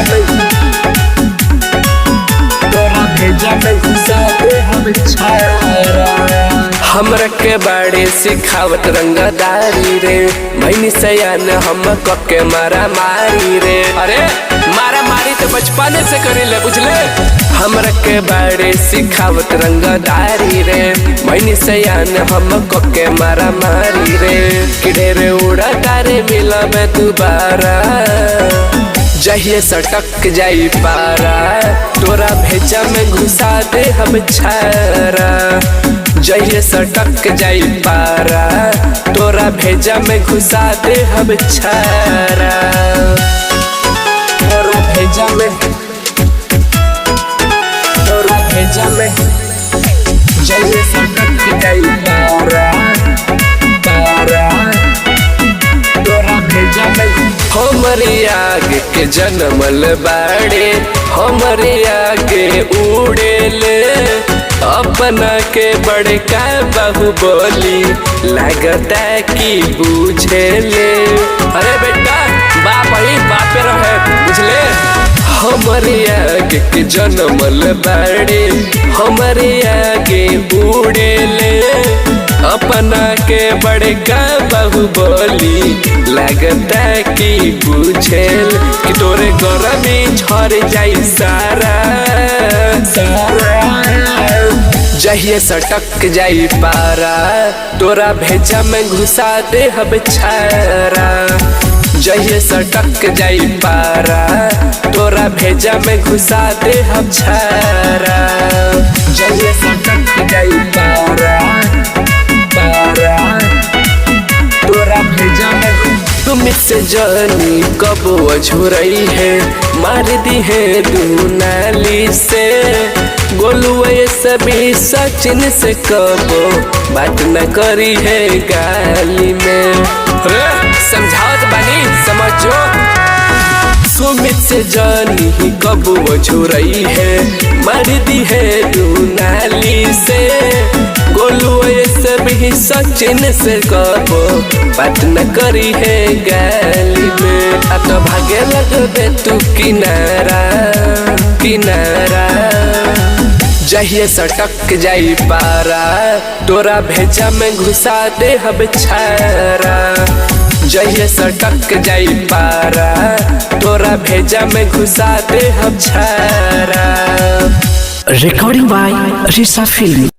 भेजा में तोरा भेजा में घुसा दे हम छारा। हमरा के बाड़े सिखावत रंगदारी रे, मैनी सयान हम कके मारा मारी रे। अरे मारा मारी तो बचपन से करेले बुझले। हमरा के बाड़े सिखावत रंगदारी रे, मैनी सयान हम कके मारा मारी रे। किड़े रे उड़ा तारे मिला में दोबारा, जहिए सटक जाई पारा। तोरा भेजा में घुसा दे हम छारा, जहिए सटक जाई पारा। तोरा भेजा में घुसा दे हम छारा। तोरा भेजा में जहिए सटक जाई पारा। तोरा भेजा में हमरे आगे के जनमल बाड़े, हमरे आगे उड़ेले। अपना के बड़े का बाहुबली लगता कि बुझेले। अरे बेटा बाप ही बापे रहे बुझले। हमरे आगे के जनमल बाड़े, हमरे आगे उड़ेले। अपना के बड़े का बाहुबली लगता कि बुझेल कि तोरे गरमी झड़ जाई सारा। जहिए सटक जाई पारा, तोरा भेजा में घुसा दे हम छारा। जहिए सटक जाई पारा, तोरा भेजा में घुसा दे हम छारा। जहिए सटक जाई पारा, तोरा भेजा में तुम से जानी कब अझुरई है, मार दी है दूनाली से। गोलुए सभी सचिन से कबो बात न करी है गाली में। समझावत बानी समझो। सुमित से जानी ही कब अझुरई है, मार दी है दूनाली से। गोलुए सभी सचिन से कबो बात न करी है गाली में। आ तो भागे लग दे तू किनारा किनारा। जहिए सटक जाई पारा, तोरा भेजा में घुसा दे हम छारा। जहिए सटक जाई पारा, तोरा भेजा में घुसा दे हम छारा। Recording by Risa Film.